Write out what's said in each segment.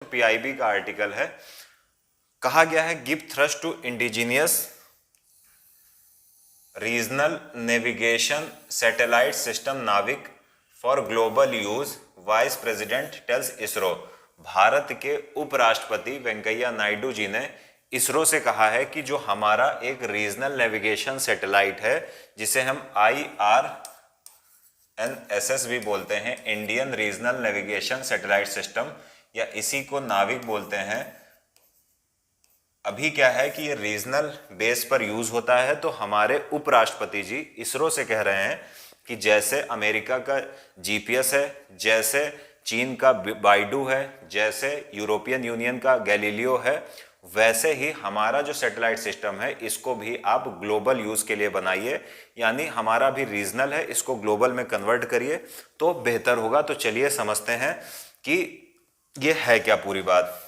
PIB का article है। कहा गया है give thrust to indigenous regional navigation satellite system NavIC for global use, vice president tells ISRO. Bharat के उपराष्ट्रपति वेंकैया नायडू जी ने इसरो से कहा है कि जो हमारा एक रीजनल नेविगेशन सैटेलाइट है, जिसे हम IRNSS भी बोलते हैं, Indian regional navigation satellite system, या इसी को नाविक बोलते हैं। अभी क्या है कि ये रीजनल बेस पर यूज होता है। तो हमारे उपराष्ट्रपति जी इसरो से कह रहे हैं कि जैसे अमेरिका का जीपीएस है, जैसे चीन का बाइडू है, जैसे यूरोपियन यूनियन का गैलीलियो है, वैसे ही हमारा जो सैटेलाइट सिस्टम है इसको भी आप ग्लोबल यूज के लिए बनाइए, यानी हमारा भी रीजनल है, इसको ग्लोबल में कन्वर्ट करिए तो बेहतर होगा। तो चलिए समझते हैं कि ये है क्या पूरी बात।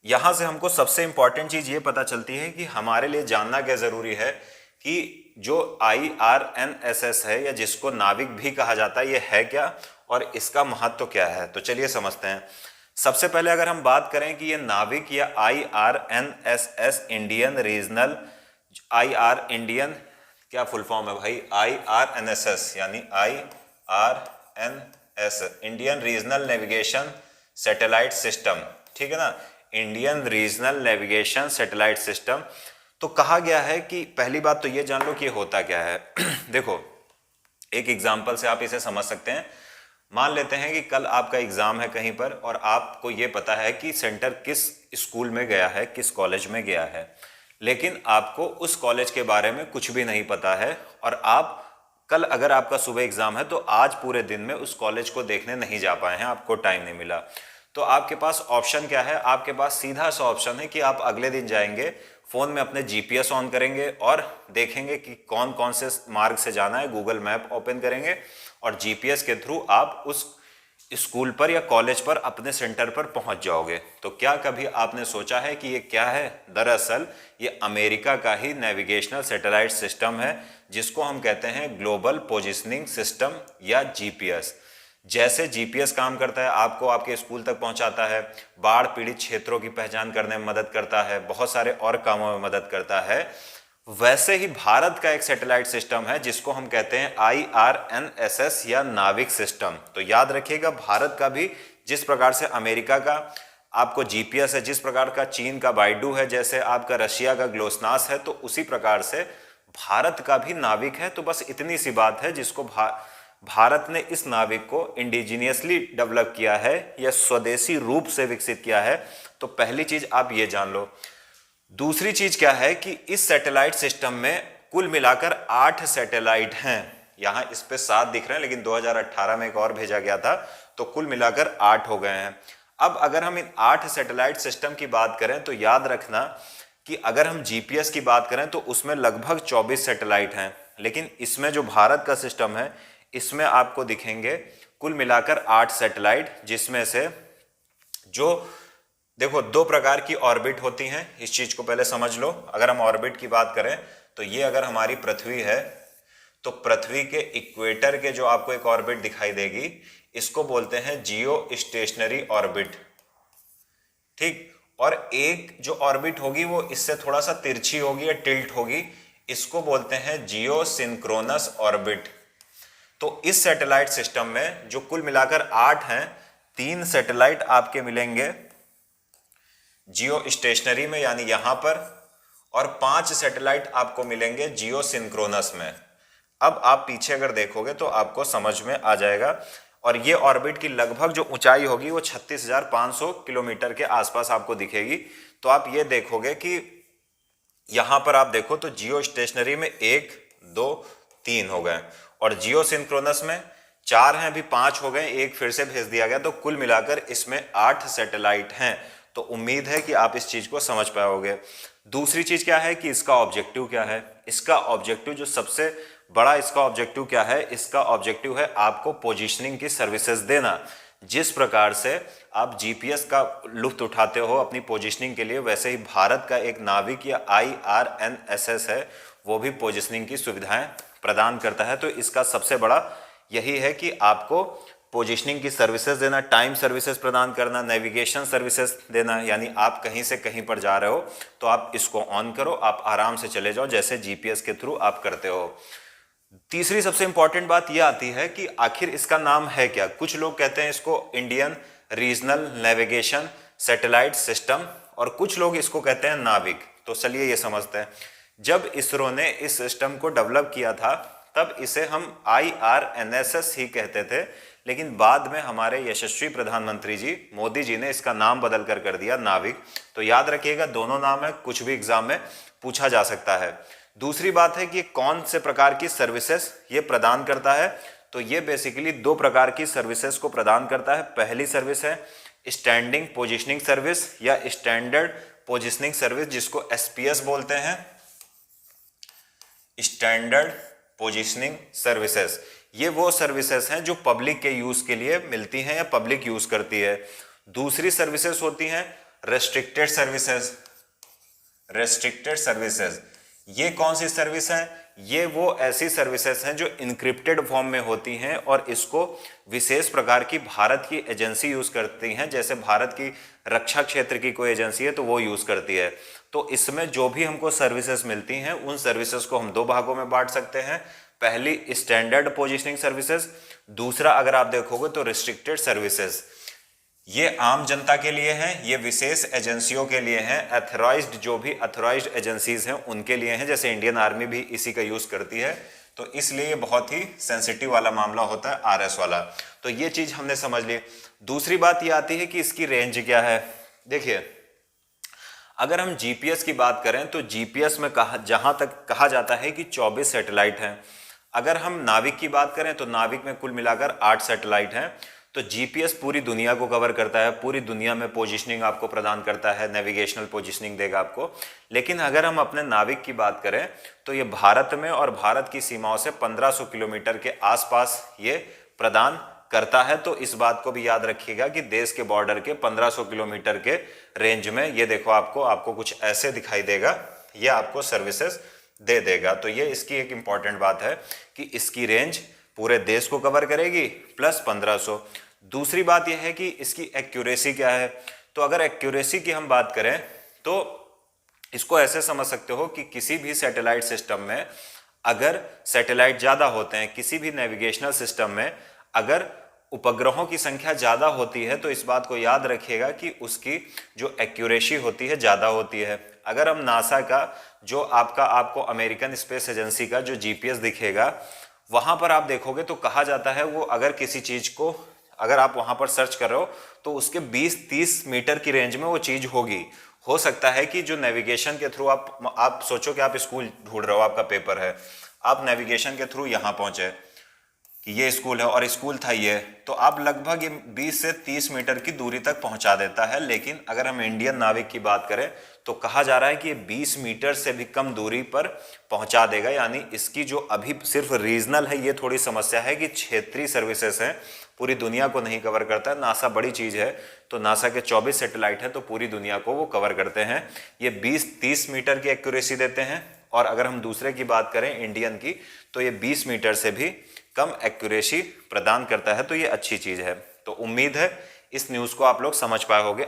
यहां से हमको सबसे इंपॉर्टेंट चीज ये पता चलती है कि हमारे लिए जानना क्या जरूरी है कि जो IRNSS है, या जिसको नाविक भी कहा जाता है, ये है क्या और इसका महत्व क्या है। तो चलिए समझते हैं। सबसे पहले अगर हम बात करें कि ये नाविक या IRNSS इंडियन रीजनल, इंडियन क्या फुल फॉर्म है भाई, IRNSS यानी IRNS Indian regional navigation satellite system, ठीक है ना, Indian regional navigation satellite system. तो कहा गया है कि पहली बात तो ये जान लो कि ये होता क्या है। देखो एक एग्जांपल से आप इसे समझ सकते हैं। मान लेते हैं कि कल आपका एग्जाम है कहीं पर और आपको ये पता है कि सेंटर किस स्कूल में गया है, किस कॉलेज में गया है, लेकिन आपको उस कॉलेज के बारे में कुछ भी नहीं पता है और आप कल अगर आपका सुबह एग्जाम है तो आज पूरे दिन में उस कॉलेज को देखने नहीं जा पाए हैं, आपको टाइम नहीं मिला। तो आपके पास ऑप्शन क्या है, आपके पास सीधा सा ऑप्शन है कि आप अगले दिन जाएंगे, फोन में अपने जीपीएस ऑन करेंगे और देखेंगे कि कौन कौन से मार्ग से जाना है, गूगल मैप ओपन करेंगे और जीपीएस के थ्रू आप उस स्कूल पर या कॉलेज पर अपने सेंटर पर पहुंच जाओगे। तो क्या कभी आपने सोचा है कि ये क्या है? दरअसल ये अमेरिका का ही नेविगेशनल सैटेलाइट सिस्टम है, जिसको हम कहते हैं ग्लोबल पोजिशनिंग सिस्टम या जीपीएस। जैसे जीपीएस काम करता है, आपको आपके स्कूल तक पहुंचाता है, बाढ़ पीड़ित क्षेत्रों की पहचान करने में मदद करता है, बहुत सारे और कामों में मदद करता है, वैसे ही भारत का एक सैटेलाइट सिस्टम है जिसको हम कहते हैं IRNSS या नाविक सिस्टम। तो याद रखिएगा, भारत का भी जिस प्रकार से अमेरिका का आपको जीपीएस है, जिस प्रकार का चीन का बाइडू है, जैसे आपका रशिया का ग्लोसनास है, तो उसी प्रकार से भारत का भी नाविक है। तो बस इतनी सी बात है, जिसको भारत ने इस नाविक को इंडिजीनियसली डेवलप किया है या स्वदेशी रूप से विकसित किया है। तो पहली चीज आप ये जान लो। दूसरी चीज क्या है कि इस सैटेलाइट सिस्टम में कुल मिलाकर 8 सैटेलाइट हैं। यहां इस पे 7 दिख रहे हैं, लेकिन 2018 में एक और भेजा गया था, तो कुल मिलाकर 8 हो गए हैं। अब अगर हम इन 8 सैटेलाइट सिस्टम की बात करें तो याद रखना कि अगर हम जीपीएस की बात करें तो उसमें लगभग 24 सैटेलाइट हैं, लेकिन इसमें जो भारत का सिस्टम है इसमें आपको दिखेंगे कुल मिलाकर 8 सैटेलाइट, जिसमें से जो देखो 2 प्रकार की ऑर्बिट होती हैं। इस चीज को पहले समझ लो। अगर हम ऑर्बिट की बात करें तो ये अगर हमारी पृथ्वी है तो पृथ्वी के इक्वेटर के जो आपको एक ऑर्बिट दिखाई देगी, इसको बोलते हैं जियो स्टेशनरी ऑर्बिट, ठीक। और एक जो ऑर्बिट होगी वो इससे थोड़ा सा तिरछी होगी या टिल्ट होगी, इसको बोलते हैं जियो सिंक्रोनस ऑर्बिट। तो इस सैटेलाइट सिस्टम में जो कुल मिलाकर 8 हैं, 3 सैटेलाइट आपके मिलेंगे जियो स्टेशनरी में यानी यहां पर, और 5 सैटेलाइट आपको मिलेंगे जियो सिंक्रोनस में। अब आप पीछे अगर देखोगे तो आपको समझ में आ जाएगा। और ये ऑर्बिट की लगभग जो ऊंचाई होगी वो 36,500 किलोमीटर के आसपास आपको दिखेगी। तो आप ये देखोगे कि यहां पर आप देखो तो जियो स्टेशनरी में 1 2 3 हो गए, और जियो सिंक्रोनस में 4 हैं, अभी 5 हो गए, एक फिर से भेज दिया गया। तो कुल मिलाकर इसमें 8 सैटेलाइट हैं। तो उम्मीद है कि आप इस चीज को समझ पाओगे। दूसरी चीज क्या है कि इसका ऑब्जेक्टिव क्या है। इसका ऑब्जेक्टिव जो सबसे बड़ा इसका ऑब्जेक्टिव क्या है, इसका ऑब्जेक्टिव है आपको पोजीशनिंग की सर्विसेज देना। जिस प्रकार से आप जीपीएस का लुत्फ उठाते हो अपनी पोजीशनिंग के लिए, वैसे ही भारत का एक नाविक या IRNSS है, वो भी पोजीशनिंग की सुविधाएं प्रदान करता है। तो इसका सबसे बड़ा यही है कि आपको पोजीशनिंग की सर्विसेज देना, टाइम सर्विसेज प्रदान करना, नेविगेशन सर्विसेज देना, यानी आप कहीं से कहीं पर जा रहे हो तो आप इसको ऑन करो, आप आराम से चले जाओ जैसे जीपीएस के थ्रू आप करते हो। तीसरी सबसे इंपॉर्टेंट बात यह आती है कि आखिर इसका नाम है क्या। कुछ लोग कहते हैं इसको Indian regional navigation satellite system और कुछ लोग इसको कहते हैं नाविक। तो चलिए ये समझते हैं। जब इसरो ने इस सिस्टम को डेवलप किया था तब इसे हम IRNSS ही कहते थे, लेकिन बाद में हमारे यशस्वी प्रधानमंत्री जी मोदी जी ने इसका नाम बदल कर दिया नाविक। तो याद रखिएगा दोनों नाम है, कुछ भी एग्जाम में पूछा जा सकता है। दूसरी बात है कि कौन से प्रकार की सर्विसेज ये प्रदान करता है। तो ये बेसिकली 2 प्रकार की सर्विसेज को प्रदान करता है। पहली सर्विस है स्टैंडिंग पोजीशनिंग सर्विस या स्टैंडर्ड पोजीशनिंग सर्विस, जिसको SPS बोलते हैं, स्टैंडर्ड पोजीशनिंग सर्विसेज। ये वो सर्विसेज हैं जो पब्लिक के यूज के लिए मिलती हैं या पब्लिक यूज करती है। दूसरी सर्विसेज होती हैं रेस्ट्रिक्टेड सर्विसेज। रेस्ट्रिक्टेड सर्विसेज ये कौन सी सर्विस है? ये वो ऐसी सर्विसेज हैं जो इनक्रिप्टेड फॉर्म में होती हैं और इसको विशेष प्रकार की भारत की एजेंसी यूज करती हैं। जैसे भारत की रक्षा क्षेत्र की कोई एजेंसी है तो वो यूज करती है। तो इसमें जो भी हमको सर्विसेज मिलती हैं उन सर्विसेज को हम 2 भागों में बांट सकते हैं। पहली स्टैंडर्ड पोजीशनिंग सर्विसेज, दूसरा अगर आप देखोगे तो रिस्ट्रिक्टेड सर्विसेज। ये आम जनता के लिए हैं, ये विशेष एजेंसियों के लिए हैं, अथॉराइज्ड जो भी अथॉराइज्ड एजेंसीज हैं उनके लिए हैं। जैसे इंडियन आर्मी भी इसी का यूज करती है। तो इसलिए ये बहुत ही सेंसिटिव वाला मामला होता है, RS वाला। तो ये चीज हमने समझ ली। दूसरी बात ये आती है कि इसकी रेंज क्या है। देखिए अगर हम जीपीएस की बात करें तो जीपीएस में जहां तक कहा जाता है कि 24 सैटेलाइट हैं। अगर हम नाविक की बात करें तो नाविक में कुल मिलाकर 8 सैटेलाइट हैं। तो जीपीएस पूरी दुनिया को कवर करता है, पूरी दुनिया में पोजीशनिंग आपको प्रदान करता है, नेविगेशनल पोजीशनिंग देगा आपको। लेकिन अगर हम अपने नाविक की बात करें तो ये भारत में और भारत की सीमाओं से 1500 किलोमीटर के आसपास ये प्रदान करता है। तो इस बात को भी याद रखिएगा कि देश के बॉर्डर के 1500 किलोमीटर के रेंज में ये देखो आपको कुछ ऐसे दिखाई देगा, ये आपको सर्विसेज दे देगा। तो ये इसकी एक इंपॉर्टेंट बात है कि इसकी रेंज पूरे देश को कवर करेगी प्लस 1500। दूसरी बात यह है कि इसकी एक्यूरेसी क्या है। तो अगर एक्यूरेसी की हम बात करें तो इसको ऐसे समझ सकते हो कि किसी भी सैटेलाइट सिस्टम में अगर सैटेलाइट ज़्यादा होते हैं, किसी भी नेविगेशनल सिस्टम में अगर उपग्रहों की संख्या ज़्यादा होती है तो इस बात को याद रखिएगा कि उसकी जो एक्यूरेसी होती है ज़्यादा होती है। अगर हम नासा का जो आपको अमेरिकन स्पेस एजेंसी का जो जीपीएस दिखेगा वहाँ पर आप देखोगे तो कहा जाता है वो अगर किसी चीज़ को अगर आप वहाँ पर सर्च कर रहे हो तो उसके 20-30 मीटर की रेंज में वो चीज़ होगी। हो सकता है कि जो नेविगेशन के थ्रू आप सोचो कि आप स्कूल ढूंढ रहे हो, आपका पेपर है, आप नेविगेशन के थ्रू यहाँ पहुँचे कि ये स्कूल है और स्कूल था ये, तो आप लगभग ये 20 से 30 मीटर की दूरी तक पहुंचा देता है। लेकिन अगर हम इंडियन नाविक की बात करें तो कहा जा रहा है कि ये 20 मीटर से भी कम दूरी पर पहुंचा देगा। यानी इसकी जो अभी सिर्फ रीजनल है ये थोड़ी समस्या है कि क्षेत्रीय सर्विसेज हैं, पूरी दुनिया को नहीं कवर करता है। नासा बड़ी चीज़ है तो नासा के 24 सैटेलाइट हैं तो पूरी दुनिया को वो कवर करते हैं। ये 20-30 मीटर की एक्यूरेसी देते हैं और अगर हम दूसरे की बात करें इंडियन की तो ये 20 मीटर से भी कम एक्यूरेसी प्रदान करता है। तो ये अच्छी चीज़ है। तो उम्मीद है इस न्यूज़ को आप लोग समझ पाए होंगे।